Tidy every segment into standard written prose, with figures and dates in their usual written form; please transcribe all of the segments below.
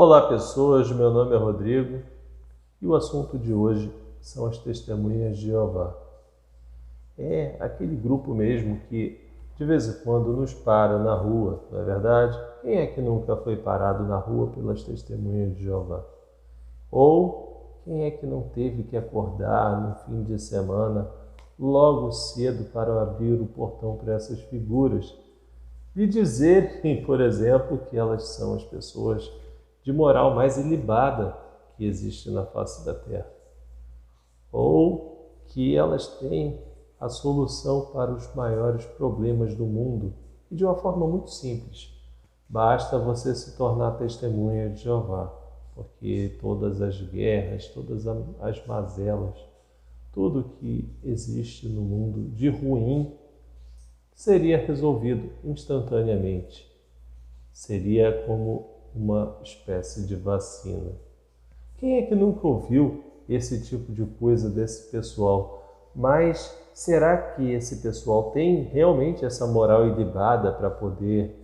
Olá pessoas, meu nome é Rodrigo e o assunto de hoje são as testemunhas de Jeová. É aquele grupo mesmo que de vez em quando nos para na rua, não é verdade? Quem é que nunca foi parado na rua pelas testemunhas de Jeová? Ou quem é que não teve que acordar no fim de semana logo cedo para abrir o portão para essas figuras e dizerem, por exemplo, que elas são as pessoas de moral mais ilibada que existe na face da Terra, ou que elas têm a solução para os maiores problemas do mundo e de uma forma muito simples. Basta você se tornar testemunha de Jeová, porque todas as guerras, todas as mazelas, tudo que existe no mundo de ruim seria resolvido instantaneamente. Seria como uma espécie de vacina. Quem é que nunca ouviu esse tipo de coisa desse pessoal? Mas será que esse pessoal tem realmente essa moral ilibada para poder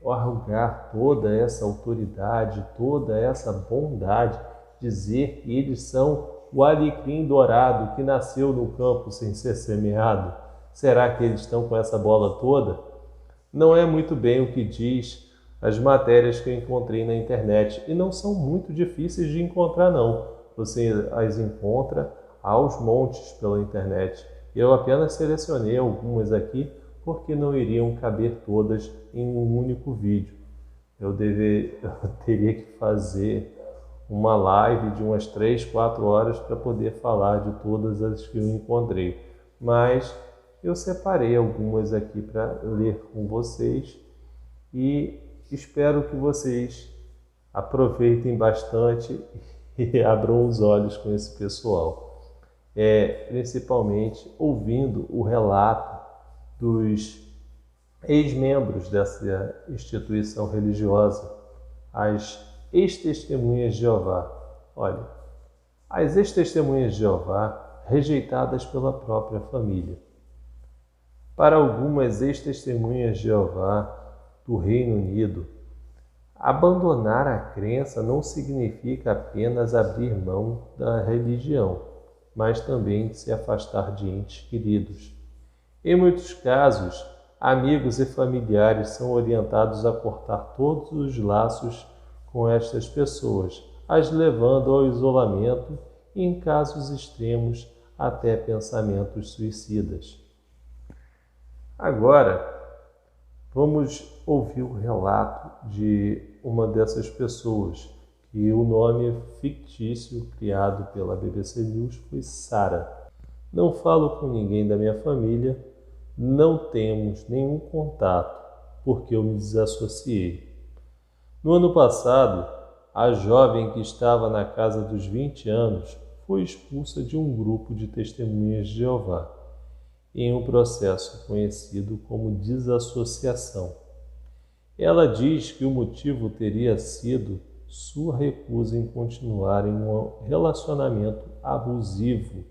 arrogar toda essa autoridade, toda essa bondade, dizer que eles são o alecrim dourado que nasceu no campo sem ser semeado? Será que eles estão com essa bola toda? Não é muito bem o que diz as matérias que eu encontrei na internet, e não são muito difíceis de encontrar não. Você as encontra aos montes pela internet. Eu apenas selecionei algumas aqui porque não iriam caber todas em um único vídeo. Eu teria que fazer uma live de umas 3, 4 horas para poder falar de todas as que eu encontrei. Mas eu separei algumas aqui para ler com vocês e espero que vocês aproveitem bastante e abram os olhos com esse pessoal. Principalmente ouvindo o relato dos ex-membros dessa instituição religiosa, as ex-testemunhas de Jeová. Olha, as ex-testemunhas de Jeová rejeitadas pela própria família. Para algumas ex-testemunhas de Jeová do Reino Unido, abandonar a crença não significa apenas abrir mão da religião, mas também se afastar de entes queridos. Em muitos casos, amigos e familiares são orientados a cortar todos os laços com estas pessoas, as levando ao isolamento e, em casos extremos, até pensamentos suicidas. Agora, vamos ouvir o relato de uma dessas pessoas, que o nome fictício criado pela BBC News foi Sarah. Não falo com ninguém da minha família, não temos nenhum contato, porque eu me desassociei. No ano passado, a jovem que estava na casa dos 20 anos foi expulsa de um grupo de testemunhas de Jeová, em um processo conhecido como desassociação. Ela diz que o motivo teria sido sua recusa em continuar em um relacionamento abusivo.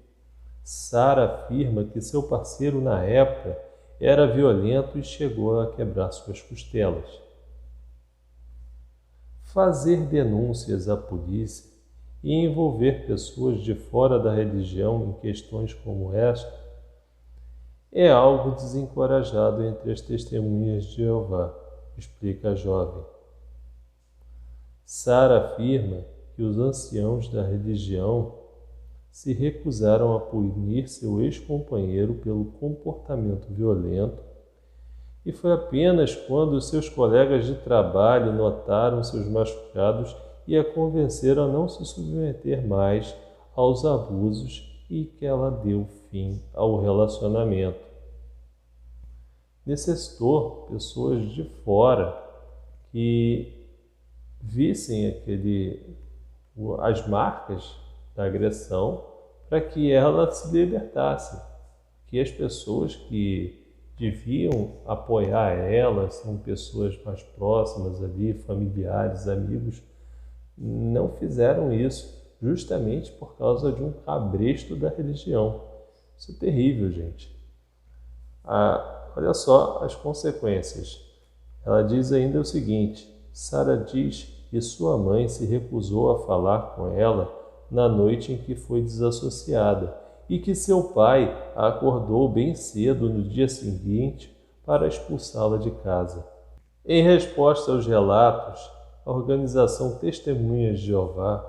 Sarah afirma que seu parceiro na época era violento e chegou a quebrar suas costelas. Fazer denúncias à polícia e envolver pessoas de fora da religião em questões como esta é algo desencorajado entre as testemunhas de Jeová, explica a jovem. Sarah afirma que os anciãos da religião se recusaram a punir seu ex-companheiro pelo comportamento violento e foi apenas quando seus colegas de trabalho notaram seus machucados e a convenceram a não se submeter mais aos abusos e que ela deu fim ao relacionamento. Necessitou pessoas de fora que vissem as marcas da agressão para que ela se libertasse, que as pessoas que deviam apoiar ela, são pessoas mais próximas ali, familiares, amigos, não fizeram isso, justamente por causa de um cabresto da religião. Isso é terrível, gente. Olha só as consequências. Ela diz ainda o seguinte: Sarah diz que sua mãe se recusou a falar com ela na noite em que foi desassociada e que seu pai a acordou bem cedo no dia seguinte para expulsá-la de casa. Em resposta aos relatos, a organização Testemunhas de Jeová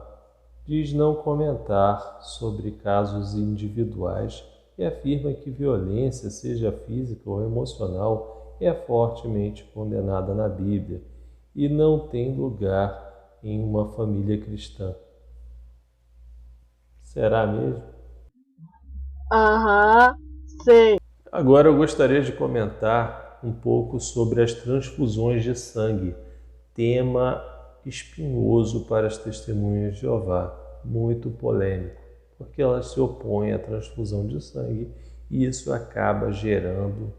diz não comentar sobre casos individuais e afirma que violência, seja física ou emocional, é fortemente condenada na Bíblia e não tem lugar em uma família cristã. Será mesmo? Aham, sei. Agora eu gostaria de comentar um pouco sobre as transfusões de sangue, tema espinhoso para as testemunhas de Jeová, muito polêmico, porque elas se opõem à transfusão de sangue e isso acaba gerando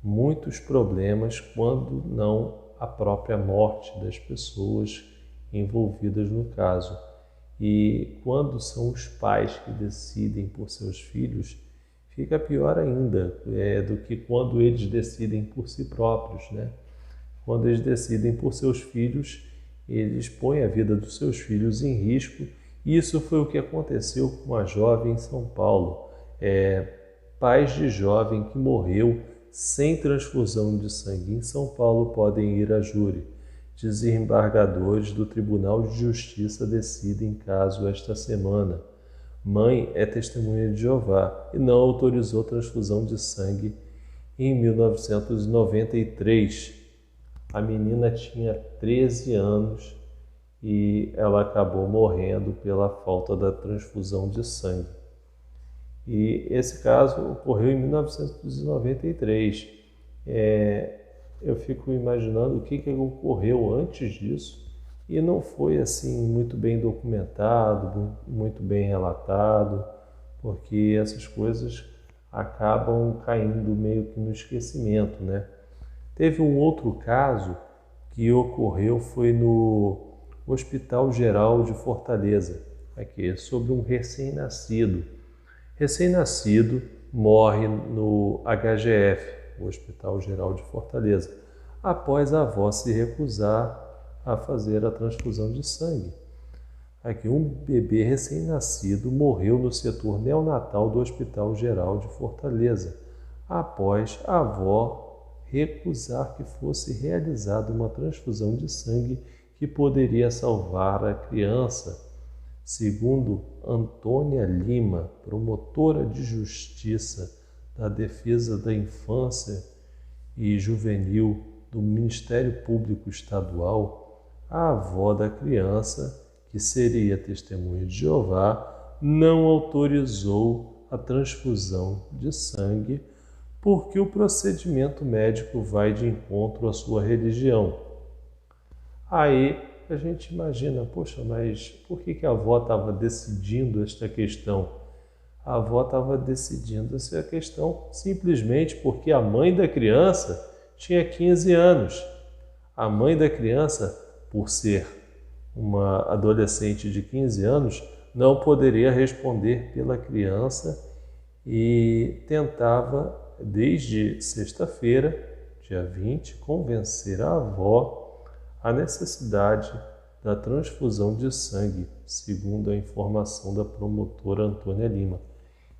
muitos problemas, quando não a própria morte das pessoas envolvidas no caso. E quando são os pais que decidem por seus filhos, fica pior ainda do que quando eles decidem por si próprios, né? Quando eles decidem por seus filhos, eles põem a vida dos seus filhos em risco. E isso foi o que aconteceu com uma jovem em São Paulo. Pais de jovem que morreu sem transfusão de sangue em São Paulo podem ir a júri. Desembargadores do Tribunal de Justiça decidem caso esta semana. Mãe é testemunha de Jeová e não autorizou transfusão de sangue em 1993. A menina tinha 13 anos e ela acabou morrendo pela falta da transfusão de sangue. E esse caso ocorreu em 1993. Eu fico imaginando o que ocorreu antes disso e não foi assim muito bem documentado, muito bem relatado, porque essas coisas acabam caindo meio que no esquecimento, né? Teve um outro caso que ocorreu, foi no Hospital Geral de Fortaleza, aqui, sobre um recém-nascido. Recém-nascido morre no HGF, o Hospital Geral de Fortaleza, após a avó se recusar a fazer a transfusão de sangue. Aqui, um bebê recém-nascido morreu no setor neonatal do Hospital Geral de Fortaleza, após a avó recusar que fosse realizada uma transfusão de sangue que poderia salvar a criança. Segundo Antônia Lima, promotora de justiça da Defesa da Infância e Juvenil do Ministério Público Estadual, a avó da criança, que seria testemunha de Jeová, não autorizou a transfusão de sangue porque o procedimento médico vai de encontro à sua religião. Aí a gente imagina, poxa, mas por que a avó estava decidindo esta questão? A avó estava decidindo essa questão simplesmente porque a mãe da criança tinha 15 anos. A mãe da criança, por ser uma adolescente de 15 anos, não poderia responder pela criança e tentava, desde sexta-feira, dia 20, convencer a avó a necessidade da transfusão de sangue, segundo a informação da promotora Antônia Lima.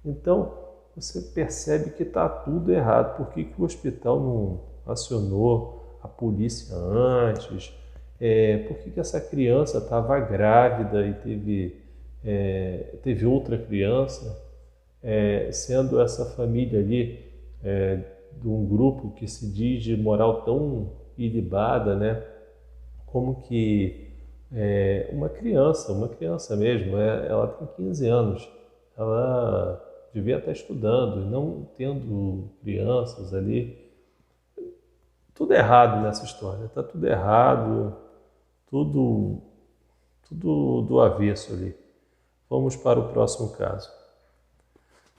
Então, você percebe que está tudo errado. Por que o hospital não acionou a polícia antes? Por que essa criança estava grávida e teve outra criança? Sendo essa família ali de um grupo que se diz de moral tão ilibada, né? Como que uma criança mesmo, ela tem 15 anos, ela devia estar estudando, não tendo crianças ali. Tudo errado nessa história, está tudo errado, tudo do avesso ali. Vamos para o próximo caso.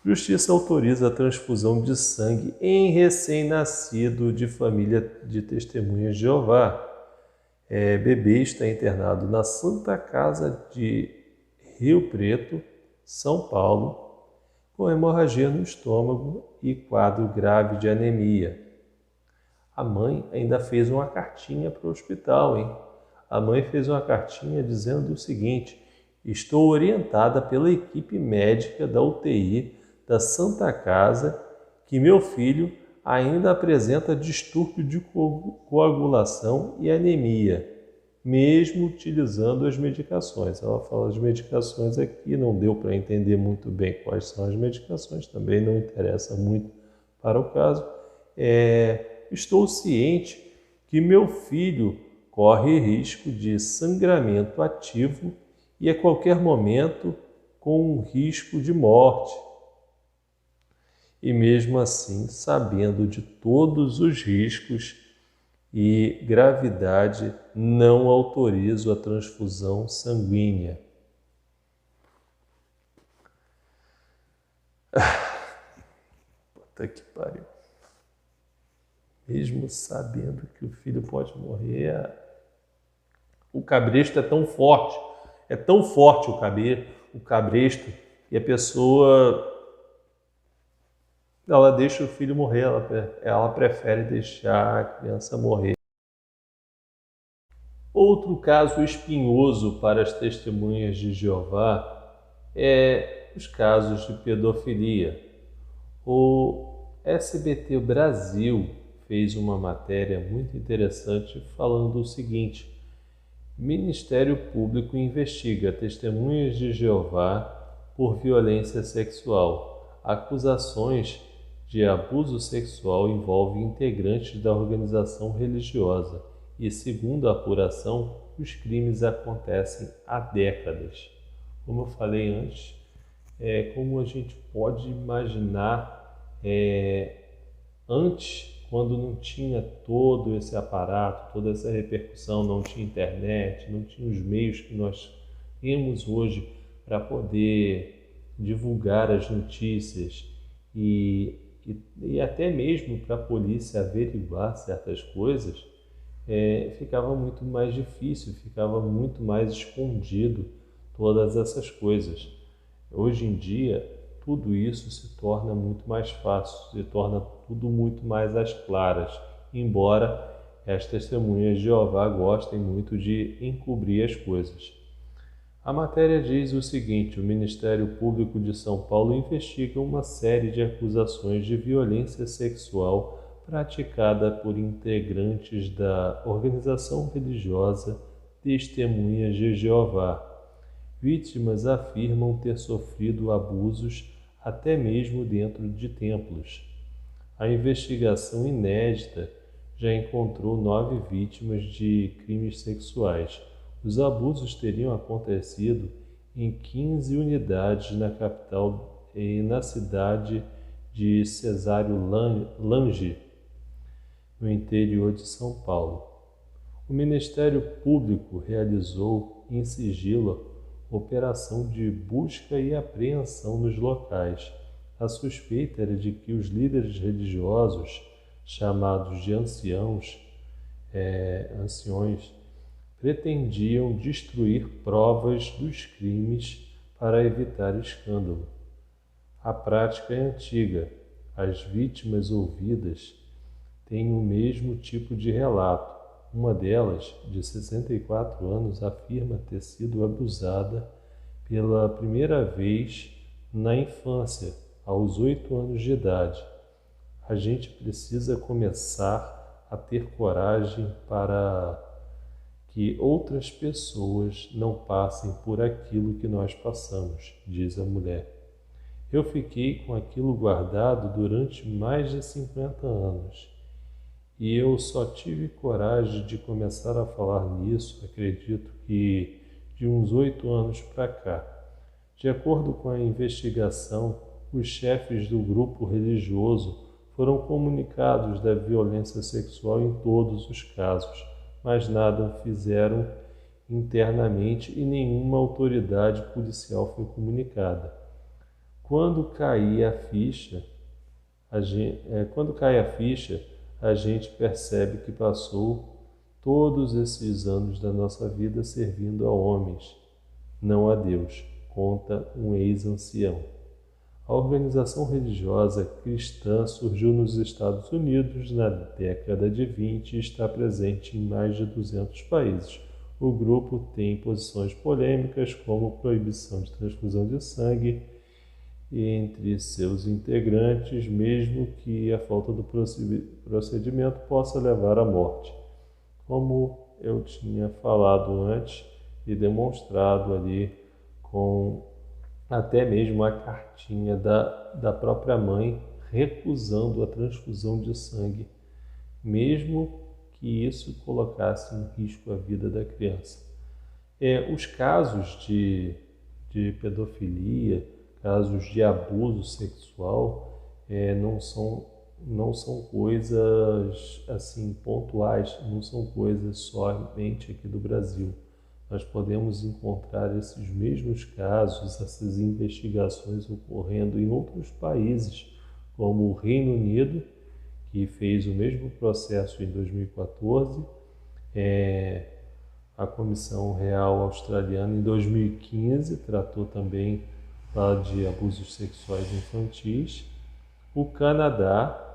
Justiça autoriza a transfusão de sangue em recém-nascido de família de testemunhas de Jeová. Bebê está internado na Santa Casa de Rio Preto, São Paulo, com hemorragia no estômago e quadro grave de anemia. A mãe ainda fez uma cartinha para o hospital, hein? a mãe fez uma cartinha dizendo o seguinte: estou orientada pela equipe médica da UTI da Santa Casa que meu filho ainda apresenta distúrbio de coagulação e anemia, mesmo utilizando as medicações. Ela fala as medicações aqui, não deu para entender muito bem quais são as medicações, também não interessa muito para o caso. Estou ciente que meu filho corre risco de sangramento ativo e a qualquer momento com um risco de morte. E mesmo assim, sabendo de todos os riscos e gravidade, não autorizo a transfusão sanguínea. Puta que pariu. Mesmo sabendo que o filho pode morrer, o cabresto é tão forte o cabresto, e a pessoa, ela deixa o filho morrer, ela prefere deixar a criança morrer. Outro caso espinhoso para as testemunhas de Jeová é os casos de pedofilia. O SBT Brasil fez uma matéria muito interessante falando o seguinte: Ministério Público investiga testemunhas de Jeová por violência sexual. Acusações de abuso sexual envolvem integrantes da organização religiosa e, segundo a apuração, os crimes acontecem há décadas. Como eu falei antes, como a gente pode imaginar antes, quando não tinha todo esse aparato, toda essa repercussão, não tinha internet, não tinha os meios que nós temos hoje para poder divulgar as notícias e até mesmo para a polícia averiguar certas coisas, ficava muito mais difícil, ficava muito mais escondido todas essas coisas. Hoje em dia, tudo isso se torna muito mais fácil, se torna tudo muito mais às claras, embora as testemunhas de Jeová gostem muito de encobrir as coisas. A matéria diz o seguinte: o Ministério Público de São Paulo investiga uma série de acusações de violência sexual praticada por integrantes da organização religiosa Testemunhas de Jeová. Vítimas afirmam ter sofrido abusos até mesmo dentro de templos. A investigação inédita já encontrou 9 vítimas de crimes sexuais. Os abusos teriam acontecido em 15 unidades na capital e na cidade de Cesário Lange, no interior de São Paulo. O Ministério Público realizou em sigilo operação de busca e apreensão nos locais. A suspeita era de que os líderes religiosos, chamados de anciões, pretendiam destruir provas dos crimes para evitar escândalo. A prática é antiga. As vítimas ouvidas têm o mesmo tipo de relato. Uma delas, de 64 anos, afirma ter sido abusada pela primeira vez na infância, aos 8 anos de idade. A gente precisa começar a ter coragem para que outras pessoas não passem por aquilo que nós passamos, diz a mulher. Eu fiquei com aquilo guardado durante mais de 50 anos. E eu só tive coragem de começar a falar nisso, acredito que de uns 8 anos para cá. De acordo com a investigação, os chefes do grupo religioso foram comunicados da violência sexual em todos os casos, mas nada fizeram internamente e nenhuma autoridade policial foi comunicada. Quando cai a ficha, a gente percebe que passou todos esses anos da nossa vida servindo a homens, não a Deus, conta um ex-ancião. A organização religiosa cristã surgiu nos Estados Unidos na década de 20 e está presente em mais de 200 países. O grupo tem posições polêmicas, como proibição de transfusão de sangue entre seus integrantes, mesmo que a falta do procedimento possa levar à morte. Como eu tinha falado antes e demonstrado ali com até mesmo a cartinha da própria mãe recusando a transfusão de sangue, mesmo que isso colocasse em risco a vida da criança. Os casos de pedofilia, casos de abuso sexual, não são coisas assim pontuais, não são coisas somente aqui do Brasil. Nós podemos encontrar esses mesmos casos, essas investigações ocorrendo em outros países, como o Reino Unido, que fez o mesmo processo em 2014, a Comissão Real Australiana em 2015 tratou também de abusos sexuais infantis. O Canadá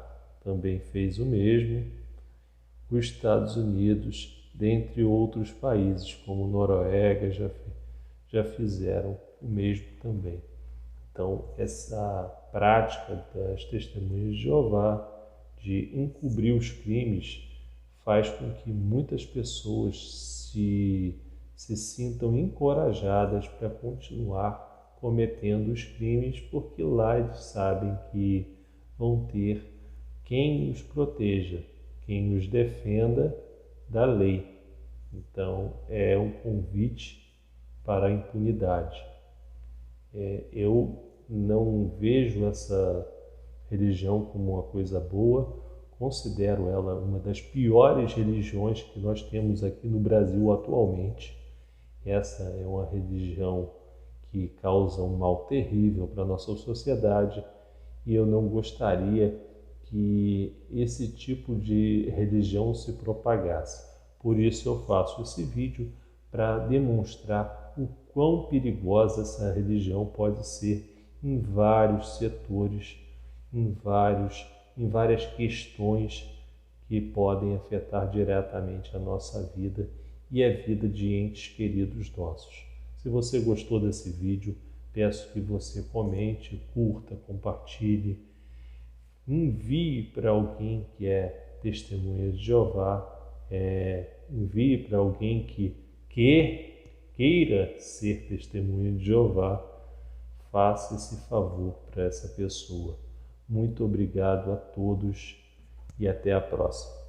também fez o mesmo. Os Estados Unidos, dentre outros países, como Noruega, já fizeram o mesmo também. Então, essa prática das testemunhas de Jeová de encobrir os crimes faz com que muitas pessoas se sintam encorajadas para continuar cometendo os crimes, porque lá eles sabem que vão ter quem os proteja, quem os defenda da lei. Então, é um convite para a impunidade. Eu não vejo essa religião como uma coisa boa, considero ela uma das piores religiões que nós temos aqui no Brasil atualmente. Essa é uma religião que causa um mal terrível para a nossa sociedade e eu não gostaria que esse tipo de religião se propagasse. Por isso eu faço esse vídeo para demonstrar o quão perigosa essa religião pode ser em vários setores, em várias questões que podem afetar diretamente a nossa vida e a vida de entes queridos nossos. Se você gostou desse vídeo, peço que você comente, curta, compartilhe, envie para alguém que é testemunha de Jeová, envie para alguém que queira ser testemunha de Jeová, faça esse favor para essa pessoa. Muito obrigado a todos e até a próxima.